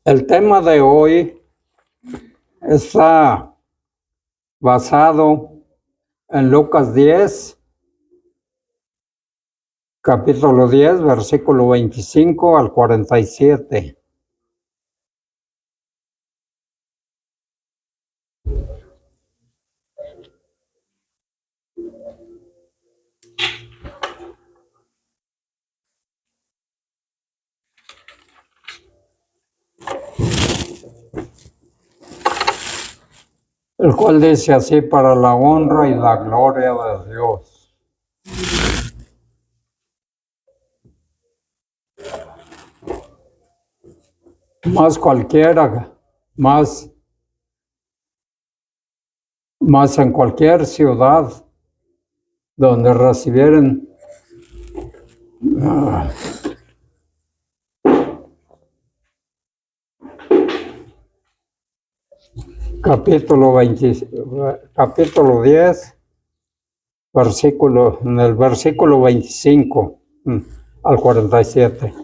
El tema de hoy está basado en Lucas 10, capítulo 10, versículo 25 al 47. El cual dice así: para la honra y la gloria de Dios. Más cualquiera, más en cualquier ciudad donde recibieren capítulo 10, en el versículo 25 al 47.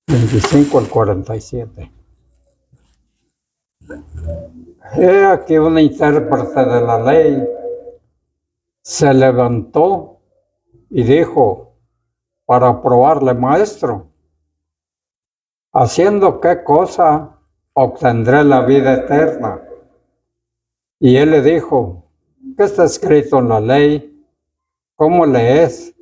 25 al 47. He aquí un intérprete de la ley se levantó y dijo, para probarle: maestro, ¿haciendo qué cosa obtendré la vida eterna? Y él le dijo, ¿qué está escrito en la ley? ¿Cómo lees?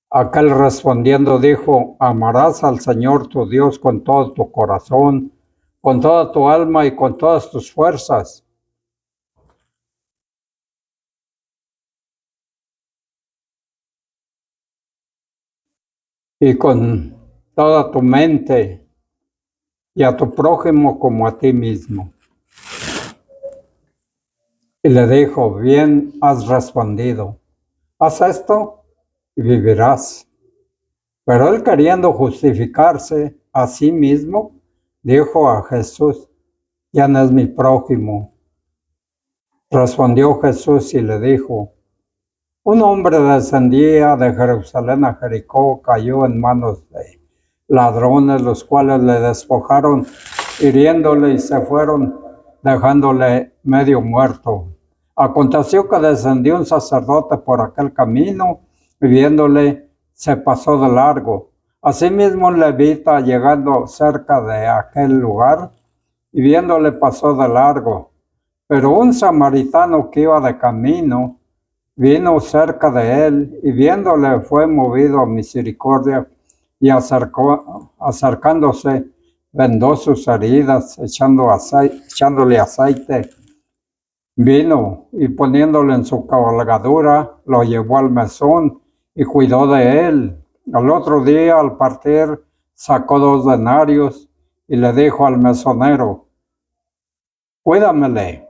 Aquel respondiendo dijo, amarás al Señor tu Dios con todo tu corazón, con toda tu alma y con todas tus fuerzas. Y con toda tu mente, y a tu prójimo como a ti mismo. Y le dijo, bien has respondido, haz esto y vivirás. Pero él, queriendo justificarse a sí mismo, dijo a Jesús, ¿quién es mi prójimo? Respondió Jesús y le dijo, un hombre descendía de Jerusalén a Jericó, cayó en manos de ladrones, los cuales le despojaron, hiriéndole, y se fueron, dejándole medio muerto. Aconteció que descendió un sacerdote por aquel camino, y viéndole, se pasó de largo. Asimismo, un levita, llegando cerca de aquel lugar, y viéndole, pasó de largo. Pero un samaritano que iba de camino, vino cerca de él, y viéndole fue movido a misericordia, y acercándose, vendó sus heridas, echándole aceite. Vino y poniéndole en su cabalgadura, lo llevó al mesón y cuidó de él. Al otro día, al partir, sacó 2 denarios y le dijo al mesonero, cuídamele.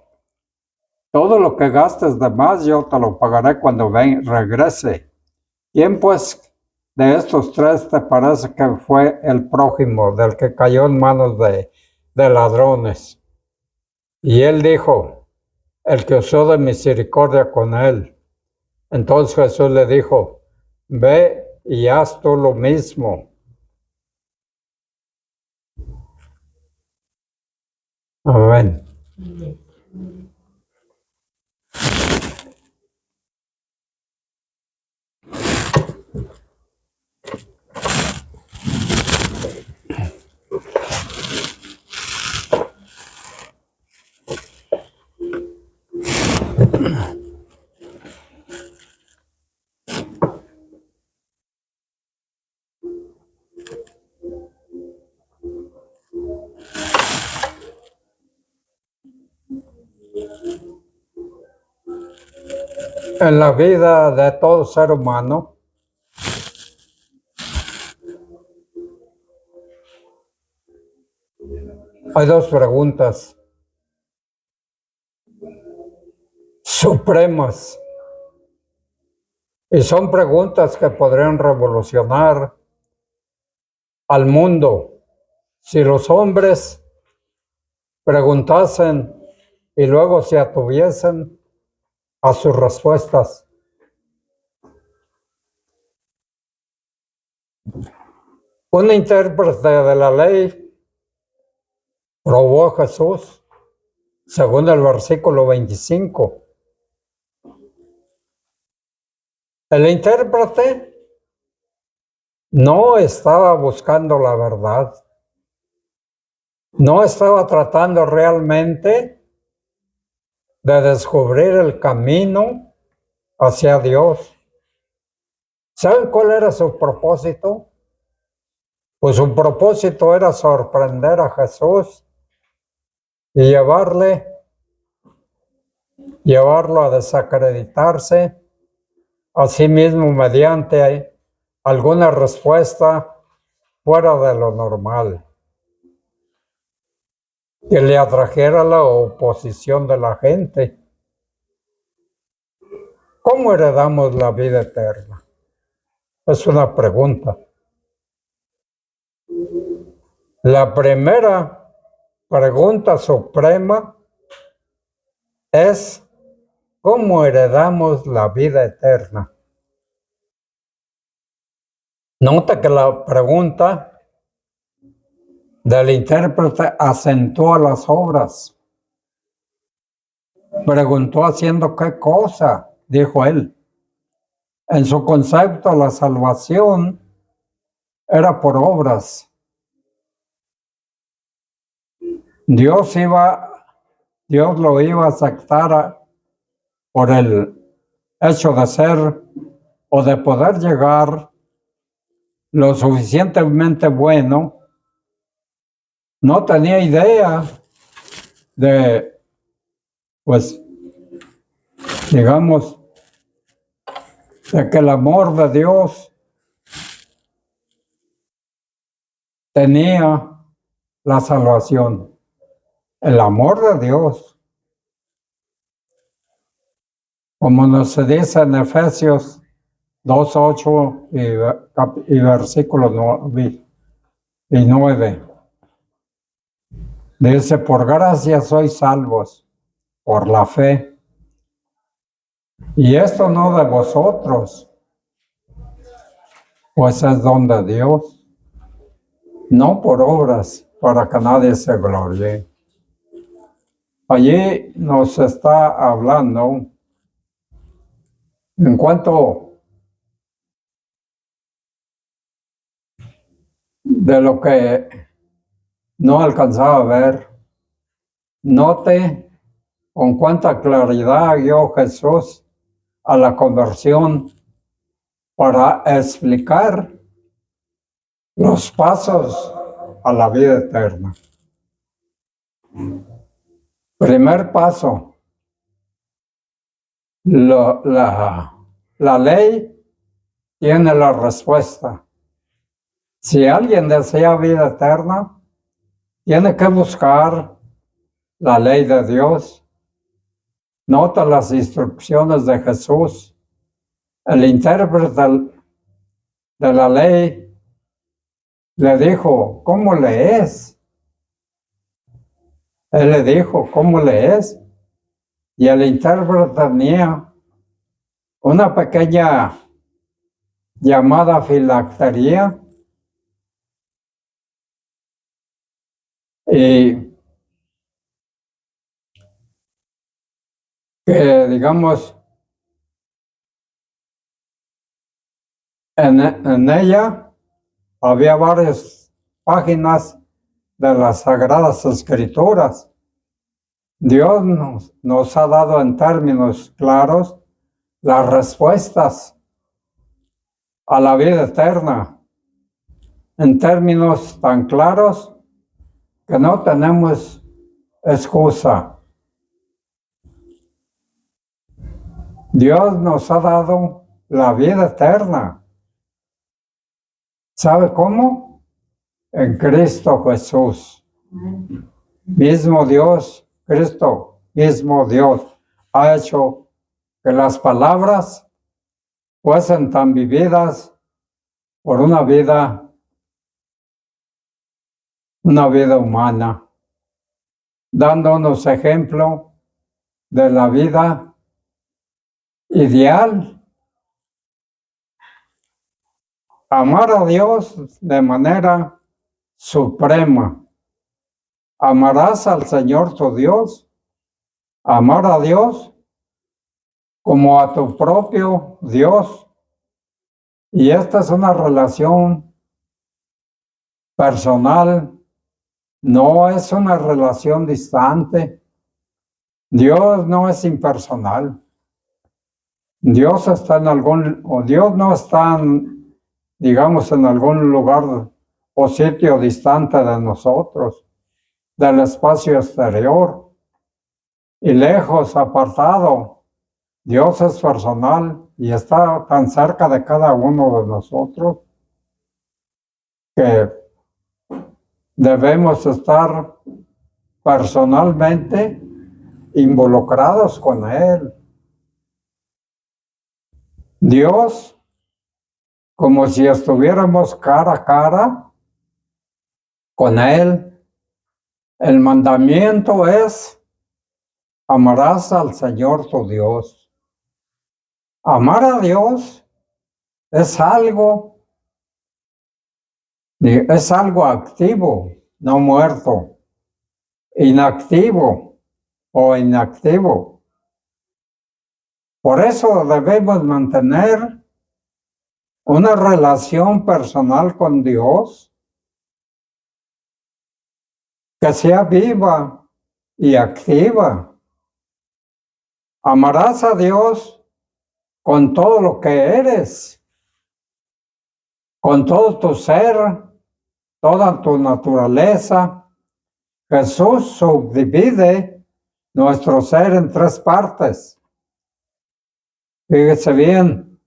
Todo lo que gastes de más yo te lo pagaré cuando regrese. ¿Quién pues de estos 3 te parece que fue el prójimo del que cayó en manos de ladrones? Y él dijo, el que usó de misericordia con él. Entonces Jesús le dijo, ve y haz tú lo mismo. Amén. En la vida de todo ser humano, hay 2 preguntas supremas. Y son preguntas que podrían revolucionar al mundo si los hombres preguntasen y luego se atuviesen a sus respuestas. Un intérprete de la ley probó a Jesús, según el versículo 25. El intérprete no estaba buscando la verdad, no estaba tratando realmente de descubrir el camino hacia Dios. ¿Saben cuál era su propósito? Pues su propósito era sorprender a Jesús y llevarlo a desacreditarse a sí mismo mediante alguna respuesta fuera de lo normal, que le atrajera la oposición de la gente. ¿Cómo heredamos la vida eterna? Es una pregunta. La primera pregunta suprema es: ¿cómo heredamos la vida eterna? Nota que la pregunta del intérprete acentúa las obras. Preguntó haciendo qué cosa, dijo él. En su concepto, la salvación era por obras. Dios lo iba a aceptar por el hecho de ser o de poder llegar lo suficientemente bueno. No tenía idea de, pues, digamos, de que el amor de Dios tenía la salvación. El amor de Dios, como nos dice en Efesios 2:8 y versículo 9. Dice: por gracia sois salvos, por la fe. Y esto no de vosotros, pues es don de Dios, no por obras, para que nadie se gloríe. Allí nos está hablando en cuanto de lo que no alcanzaba a ver. Note con cuánta claridad guió Jesús a la conversión para explicar los pasos a la vida eterna. Primer paso: la ley tiene la respuesta. Si alguien desea vida eterna, tiene que buscar la ley de Dios. Nota las instrucciones de Jesús. El intérprete de la ley le dijo: ¿cómo lees? Él le dijo: ¿cómo lees? Y el intérprete tenía una pequeña llamada filactería, y que, digamos, en ella había varias páginas de las Sagradas Escrituras. Dios nos ha dado en términos claros las respuestas a la vida eterna, en términos tan claros que no tenemos excusa. Dios nos ha dado la vida eterna. ¿Sabe cómo? En Cristo Jesús. Mismo Dios, Cristo, mismo Dios, ha hecho que las palabras fuesen tan vividas por una vida humana, dándonos ejemplo de la vida ideal amar a Dios de manera suprema. Amarás al Señor tu Dios, amar a Dios como a tu propio Dios. Y esta es una relación personal, no es una relación distante. Dios no es impersonal. Dios está Dios no está, digamos, en algún lugar o sitio distante de nosotros, del espacio exterior y lejos, apartado. Dios es personal y está tan cerca de cada uno de nosotros que debemos estar personalmente involucrados con Él. Dios, como si estuviéramos cara a cara con Él. El mandamiento es: amarás al Señor tu Dios. Amar a Dios es algo activo, no muerto, inactivo o inactivo. Por eso debemos mantener una relación personal con Dios que sea viva y activa. Amarás a Dios con todo lo que eres, con todo tu ser, toda tu naturaleza. Jesús subdivide nuestro ser en 3 partes. Fíjese bien: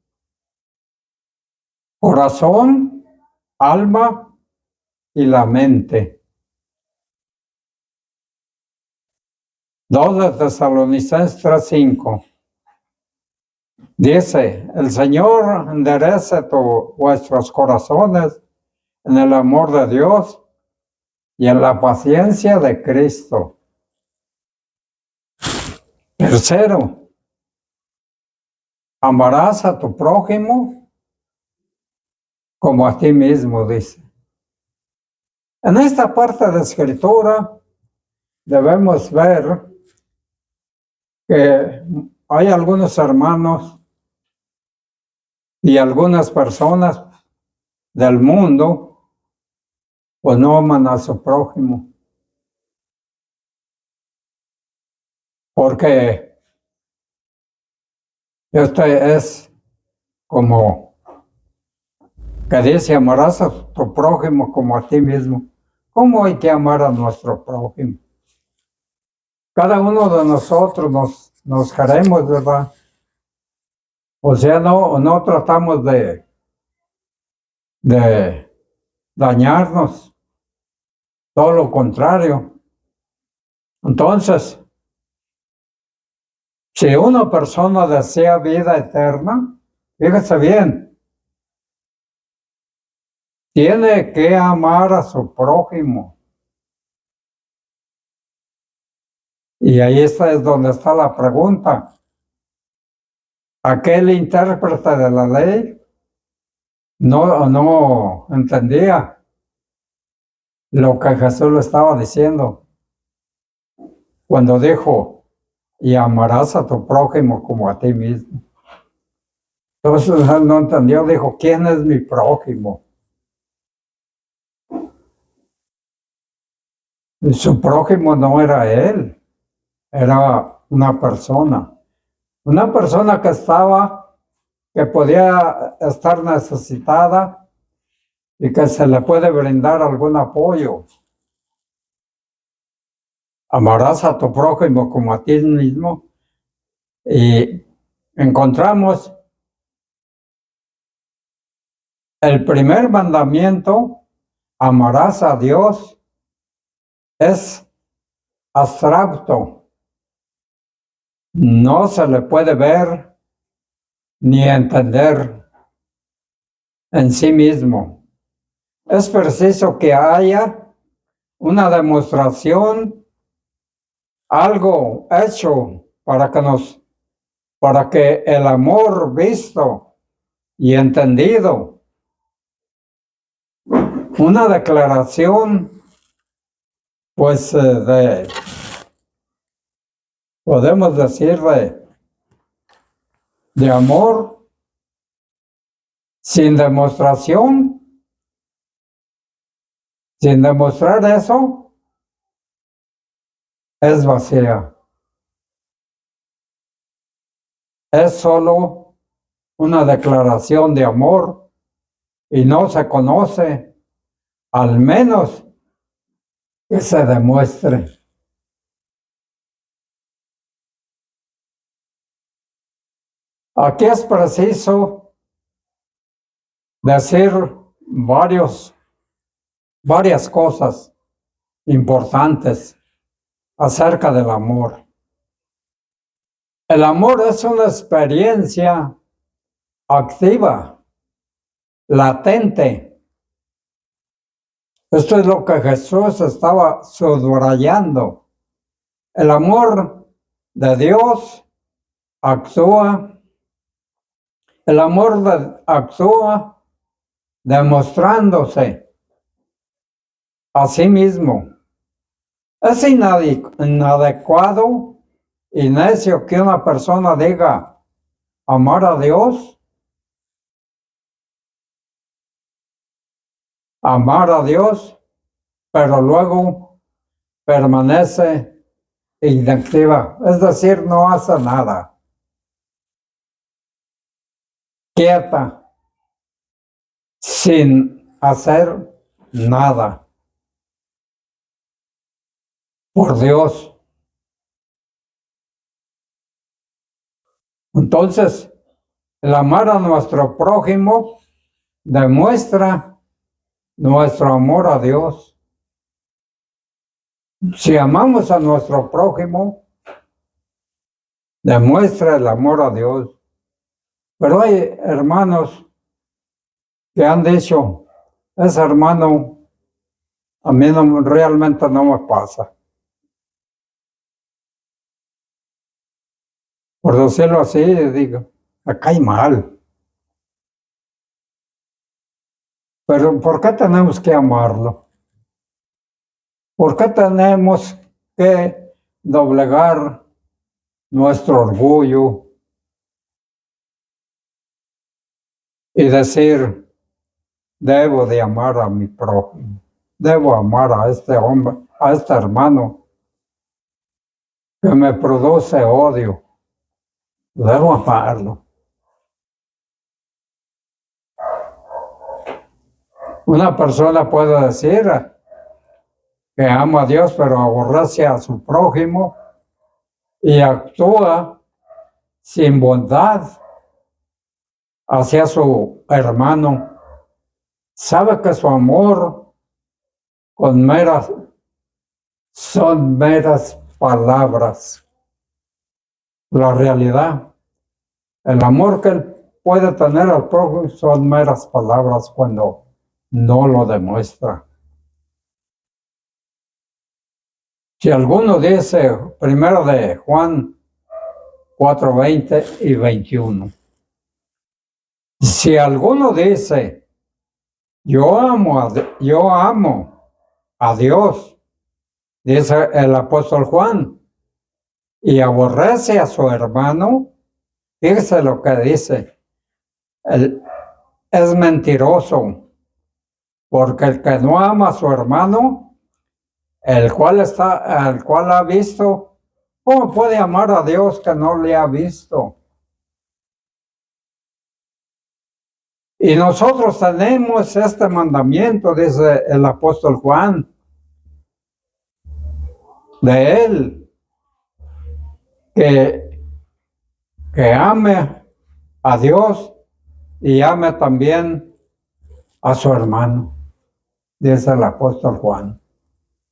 corazón, alma y la mente. 2 de Tesalonicenses 3:5. Dice: el Señor enderece vuestros corazones en el amor de Dios y en la paciencia de Cristo. Tercero, amarás a tu prójimo como a ti mismo, dice. En esta parte de Escritura debemos ver que hay algunos hermanos y algunas personas del mundo pues no aman a su prójimo, porque este es como que dice: amarás a tu prójimo como a ti mismo. ¿Cómo hay que amar a nuestro prójimo? Cada uno de nosotros nos queremos, ¿verdad? O sea, no tratamos de dañarnos, todo lo contrario. Entonces, si una persona desea vida eterna, fíjese bien, tiene que amar a su prójimo. Y ahí es donde está la pregunta. Aquel intérprete de la ley no entendía lo que Jesús le estaba diciendo cuando dijo: y amarás a tu prójimo como a ti mismo. Entonces él no entendió, dijo: ¿quién es mi prójimo? Y su prójimo no era él, era una persona que podía estar necesitada y que se le puede brindar algún apoyo. Amarás a tu prójimo como a ti mismo. Y encontramos el primer mandamiento: amarás a Dios, es abstracto, no se le puede ver ni entender en sí mismo. Es preciso que haya una demostración, algo hecho para que el amor visto y entendido una declaración, pues, podemos decir, de amor sin demostración, sin demostrar eso, es vacía. Es solo una declaración de amor y no se conoce, al menos que se demuestre. Aquí es preciso decir varias cosas importantes acerca del amor. El amor es una experiencia activa, latente. Esto es lo que Jesús estaba subrayando. El amor de Dios actúa, el amor actúa demostrándose a sí mismo. Es inadecuado y necio que una persona diga amar a Dios, pero luego permanece inactiva, es decir, no hace nada, quieta, sin hacer nada por Dios. Entonces, el amar a nuestro prójimo demuestra nuestro amor a Dios. Si amamos a nuestro prójimo, demuestra el amor a Dios. Pero hay hermanos que han dicho, ese hermano a mí realmente no me pasa. Por decirlo así, digo, me cae mal. Pero ¿por qué tenemos que amarlo? ¿Por qué tenemos que doblegar nuestro orgullo y decir, debo de amar a mi prójimo, debo amar a este hombre, a este hermano que me produce odio, debo amarlo? Una persona puede decir que ama a Dios, pero aborrece a su prójimo y actúa sin bondad hacia su hermano. Sabe que su amor son meras palabras. La realidad, el amor que él puede tener al prójimo son meras palabras cuando no lo demuestra. Si alguno dice, primero de Juan 4:20 y 21, si alguno dice, yo amo a Dios, dice el apóstol Juan, y aborrece a su hermano, fíjese lo que dice, es mentiroso, porque el que no ama a su hermano, el cual ha visto, ¿cómo puede amar a Dios que no le ha visto? Y nosotros tenemos este mandamiento, dice el apóstol Juan, de él, que ame a Dios y ame también a su hermano, dice el apóstol Juan.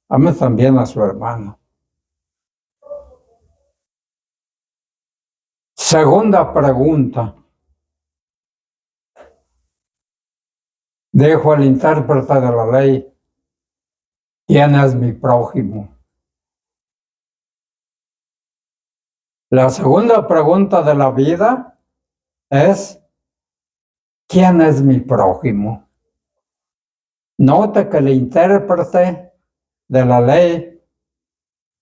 Ame también a su hermano. Segunda pregunta. Dejo al intérprete de la ley, ¿quién es mi prójimo? La segunda pregunta de la vida es, ¿quién es mi prójimo? Note que el intérprete de la ley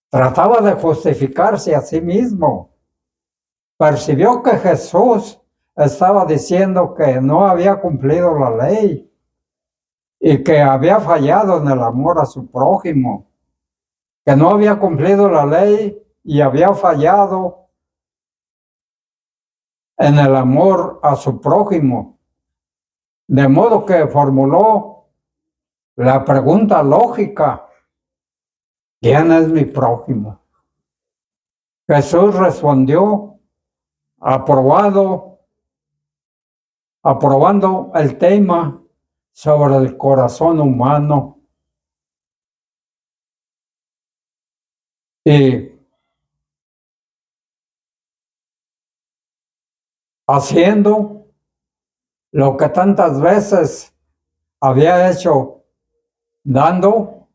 trataba de justificarse a sí mismo. Percibió que Jesús estaba diciendo que no había cumplido la ley y que había fallado en el amor a su prójimo, que no había cumplido la ley y había fallado en el amor a su prójimo. De modo que formuló la pregunta lógica: ¿quién es mi prójimo? Jesús respondió aprobando el tema sobre el corazón humano y haciendo lo que tantas veces había hecho, dando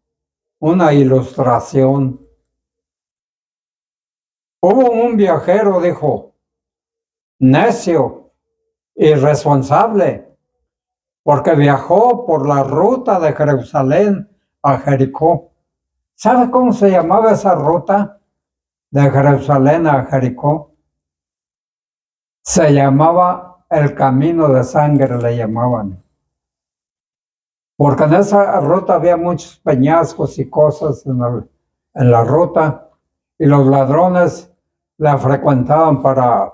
una ilustración. Hubo un viajero, dijo, necio, irresponsable, porque viajó por la ruta de Jerusalén a Jericó. ¿Sabe cómo se llamaba esa ruta de Jerusalén a Jericó? Se llamaba el camino de sangre, le llamaban. Porque en esa ruta había muchos peñascos y cosas en la ruta, y los ladrones la frecuentaban para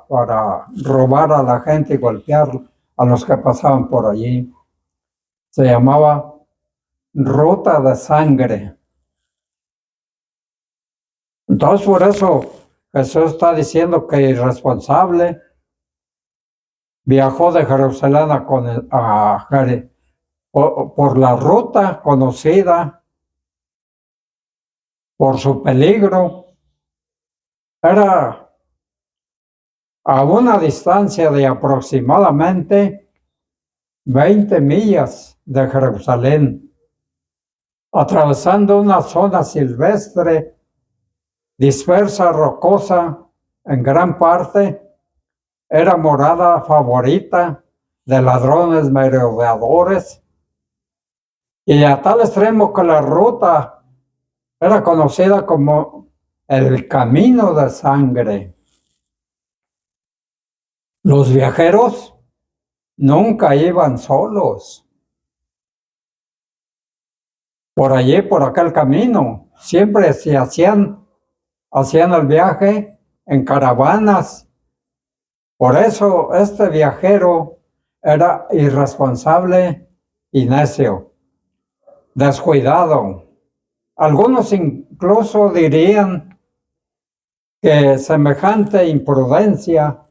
robar a la gente y golpear a los que pasaban por allí. Se llamaba ruta de sangre. Entonces, por eso Jesús está diciendo que irresponsable viajó de Jerusalén por la ruta conocida por su peligro. Era a una distancia de aproximadamente 20 millas de Jerusalén, atravesando una zona silvestre, dispersa, rocosa en gran parte. Era morada favorita de ladrones merodeadores, y a tal extremo que la ruta era conocida como el camino de sangre. Los viajeros nunca iban solos por allí, por aquel camino. Siempre se hacían el viaje en caravanas. Por eso este viajero era irresponsable y necio, descuidado. Algunos incluso dirían que semejante imprudencia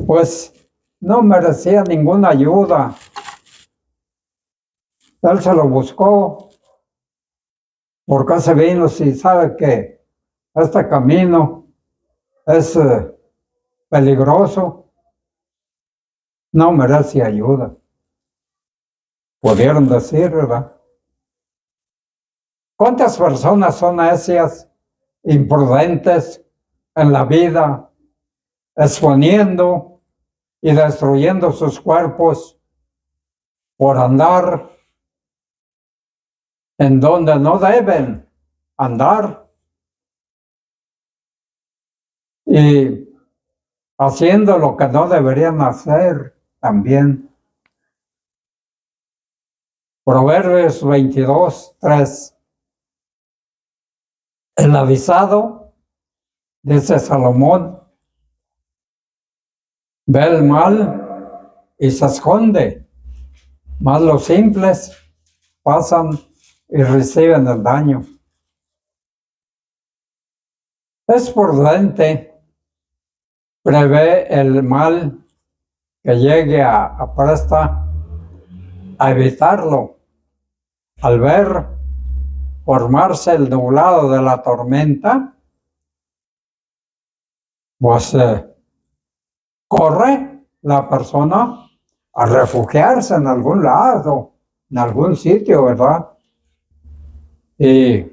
pues no merecía ninguna ayuda. Él se lo buscó porque se vino si sabe que este camino es peligroso, no merece ayuda. Pudieron decir, ¿verdad? ¿Cuántas personas son necias, imprudentes en la vida, exponiendo y destruyendo sus cuerpos por andar en donde no deben andar y haciendo lo que no deberían hacer también? Proverbios 22:3. El avisado, dice Salomón, ve el mal y se esconde, mas los simples pasan y reciben el daño. Es prudente, prevé el mal que llegue a presta a evitarlo. Al ver formarse el nublado de la tormenta, pues corre la persona a refugiarse en algún lado, en algún sitio, ¿verdad? Y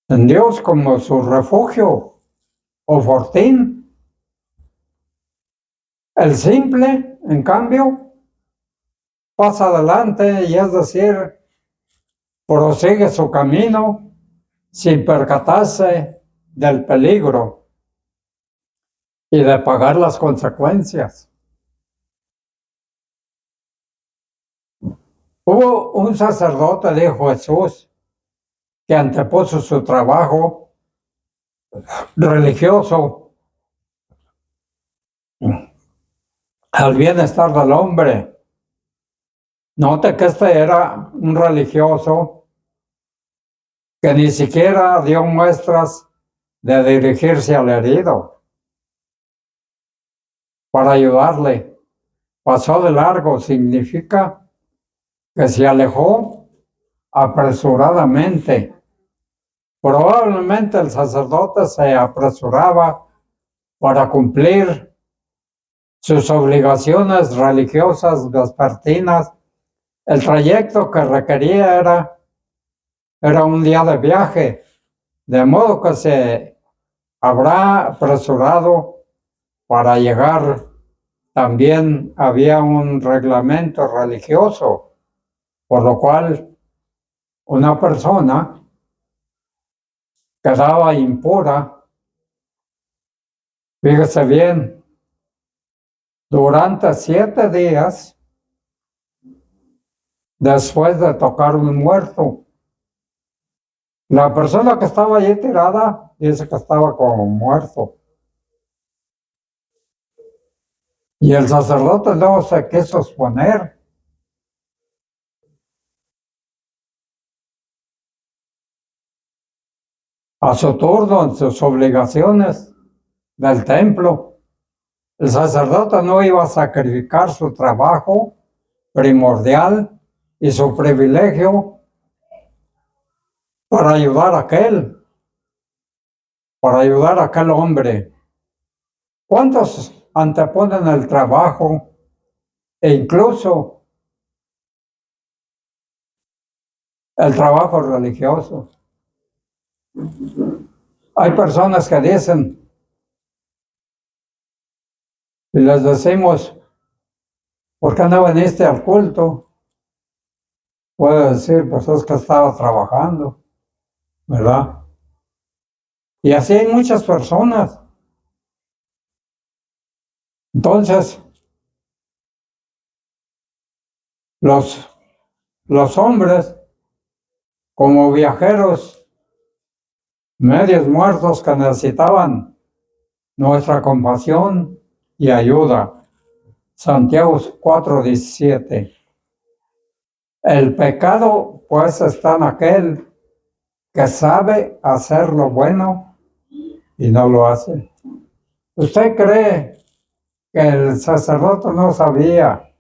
en Dios como su refugio o fortín. El simple, en cambio, pasa adelante y es decir, prosigue su camino sin percatarse del peligro y de pagar las consecuencias. Hubo un sacerdote, dijo Jesús, que antepuso su trabajo religioso al bienestar del hombre. Note que este era un religioso que ni siquiera dio muestras de dirigirse al herido para ayudarle. Pasó de largo, significa que se alejó apresuradamente. Probablemente el sacerdote se apresuraba para cumplir sus obligaciones religiosas vespertinas. El trayecto que requería era un día de viaje, de modo que se habrá apresurado para llegar. También había un reglamento religioso, por lo cual una persona quedaba impura. Fíjese bien, durante 7 días después de tocar un muerto. La persona que estaba allí tirada dice que estaba como muerto. Y el sacerdote luego se quiso exponer. A su turno en sus obligaciones del templo. El sacerdote no iba a sacrificar su trabajo primordial y su privilegio para ayudar a aquel hombre. ¿Cuántos anteponen el trabajo e incluso el trabajo religioso? Hay personas que dicen, y les decimos, ¿por qué no viniste al culto? Puede decir, pues es que estaba trabajando, ¿verdad? Y así hay muchas personas. Entonces, los hombres, como viajeros medios muertos que necesitaban nuestra compasión y ayuda. Santiago 4:17. El pecado, pues, está en aquel que sabe hacer lo bueno y no lo hace. ¿Usted cree que el sacerdote no sabía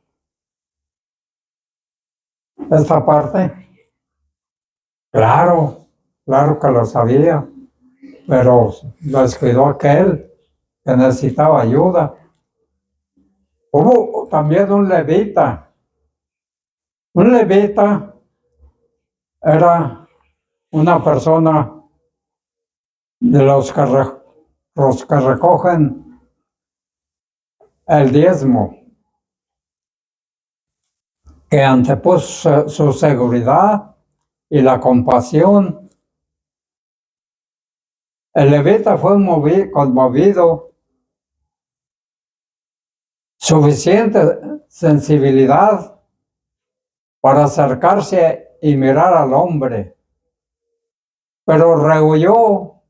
esta parte? Claro, claro que lo sabía, pero lo descuidó aquel que necesitaba ayuda. Hubo también un levita. Un levita era una persona de los que recogen el diezmo, que antepuso su seguridad y la compasión. El levita fue conmovido, suficiente sensibilidad para acercarse y mirar al hombre, pero rehuyó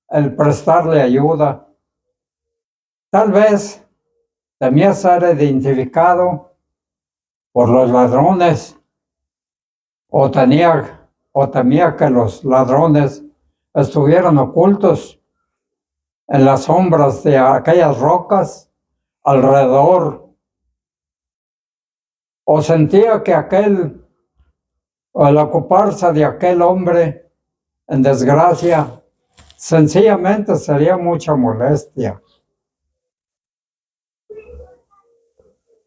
el prestarle ayuda. Tal vez temía ser identificado por los ladrones o temía que los ladrones estuvieran ocultos en las sombras de aquellas rocas alrededor, o sentía que al ocuparse de aquel hombre en desgracia, sencillamente sería mucha molestia.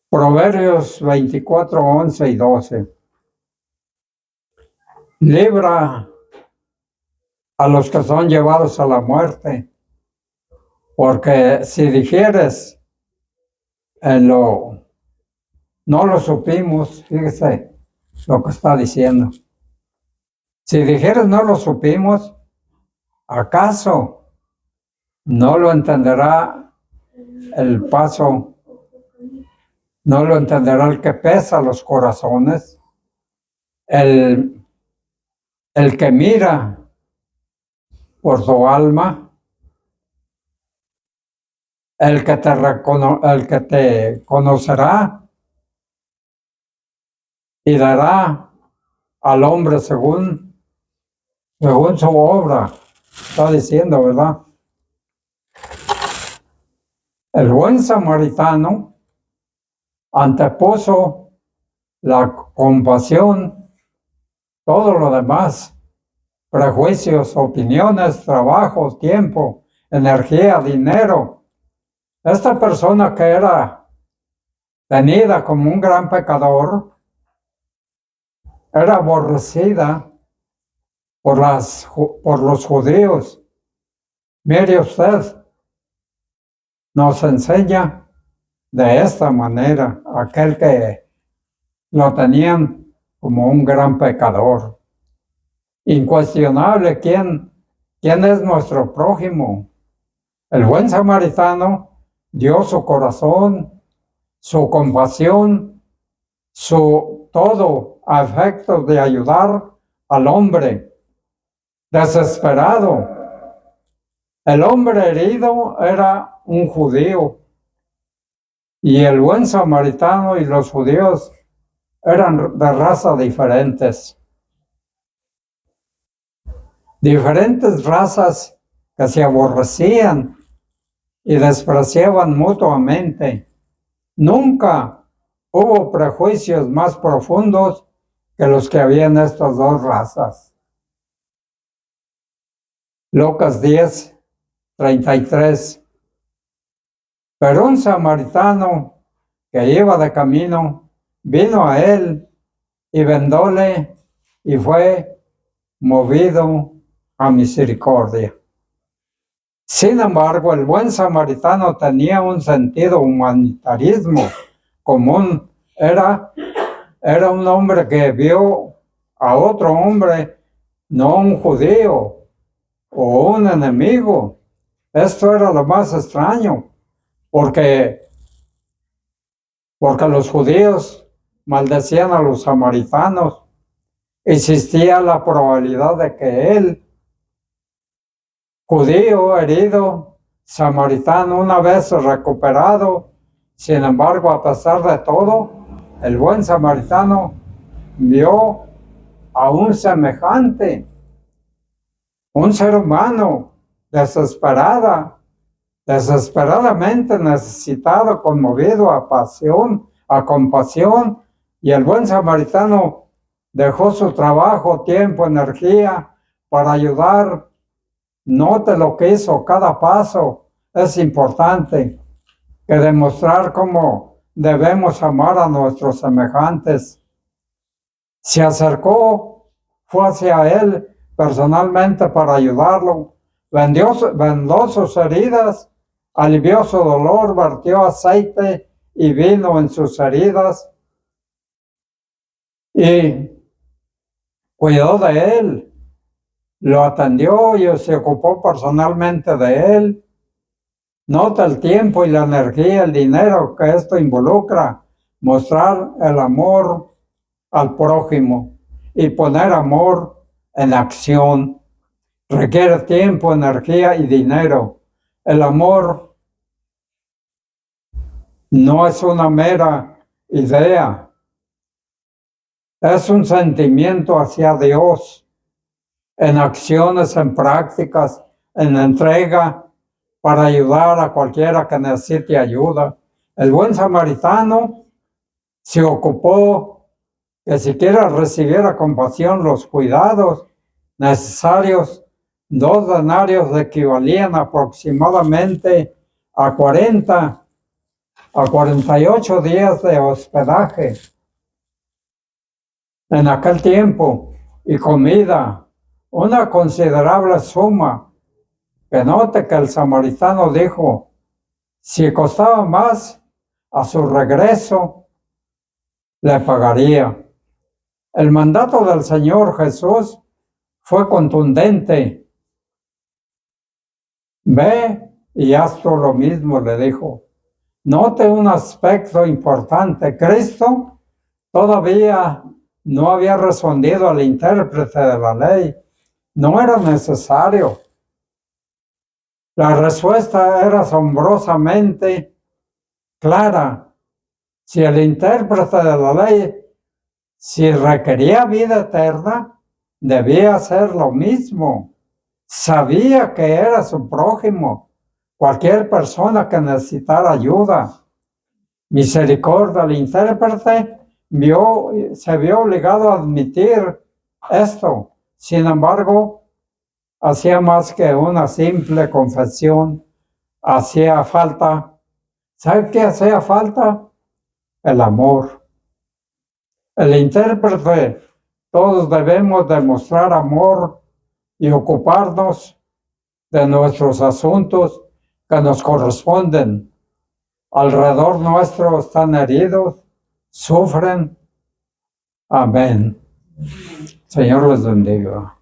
Proverbios 24, 11 y 12. Libra a los que son llevados a la muerte, porque si digieres en lo No lo supimos, fíjese lo que está diciendo. Si dijeras no lo supimos, ¿acaso no lo entenderá el paso? ¿No lo entenderá el que pesa los corazones? El que mira por tu alma, el que te conocerá y dará al hombre según su obra, está diciendo, ¿verdad? El buen samaritano antepuso la compasión, todo lo demás, prejuicios, opiniones, trabajo, tiempo, energía, dinero. Esta persona que era tenida como un gran pecador, era aborrecida por los judíos. Mire usted, nos enseña de esta manera aquel que lo tenían como un gran pecador. Incuestionable, ¿quién es nuestro prójimo? El buen samaritano dio su corazón, su compasión, su todo a efectos de ayudar al hombre desesperado. El hombre herido era un judío y el buen samaritano y los judíos eran de raza diferentes. Diferentes razas que se aborrecían y despreciaban mutuamente. Nunca hubo prejuicios más profundos que los que había en estas dos razas. Lucas 10:33. Pero un samaritano que iba de camino vino a él y vendóle y fue movido a misericordia. Sin embargo, el buen samaritano tenía un sentido humanitarismo común. Era un hombre que vio a otro hombre, no un judío o un enemigo. Esto era lo más extraño, porque los judíos maldecían a los samaritanos. Existía la probabilidad de que él, judío, herido, samaritano, una vez recuperado, sin embargo, a pesar de todo, el buen samaritano vio a un semejante, un ser humano desesperadamente necesitado, conmovido a pasión, a compasión, y el buen samaritano dejó su trabajo, tiempo, energía para ayudar. Note lo que hizo, cada paso es importante, que demostrar cómo debemos amar a nuestros semejantes. Se acercó, fue hacia él personalmente para ayudarlo, vendó sus heridas, alivió su dolor, vertió aceite y vino en sus heridas y cuidó de él, lo atendió y se ocupó personalmente de él. Nota el tiempo y la energía, el dinero que esto involucra, mostrar el amor al prójimo y poner amor en acción. Requiere tiempo, energía y dinero. El amor no es una mera idea, es un sentimiento hacia Dios, en acciones, en prácticas, en entrega, para ayudar a cualquiera que necesite ayuda. El buen samaritano se ocupó que siquiera recibiera compasión, los cuidados necesarios. 2 denarios equivalían aproximadamente a 48 días de hospedaje en aquel tiempo y comida, una considerable suma. Que note que el samaritano dijo, si costaba más, a su regreso le pagaría. El mandato del Señor Jesús fue contundente. Ve y haz tú lo mismo, le dijo. Note un aspecto importante. Cristo todavía no había respondido al intérprete de la ley. No era necesario. La respuesta era asombrosamente clara. Si el intérprete de la ley, si requería vida eterna, debía hacer lo mismo. Sabía que era su prójimo, cualquier persona que necesitara ayuda. Misericordia, el intérprete se vio obligado a admitir esto. Sin embargo, hacía más que una simple confesión. Hacía falta. ¿Sabe qué hacía falta? El amor. El intérprete, todos debemos demostrar amor y ocuparnos de nuestros asuntos que nos corresponden. Alrededor nuestro están heridos, sufren. Amén. Señor les bendiga.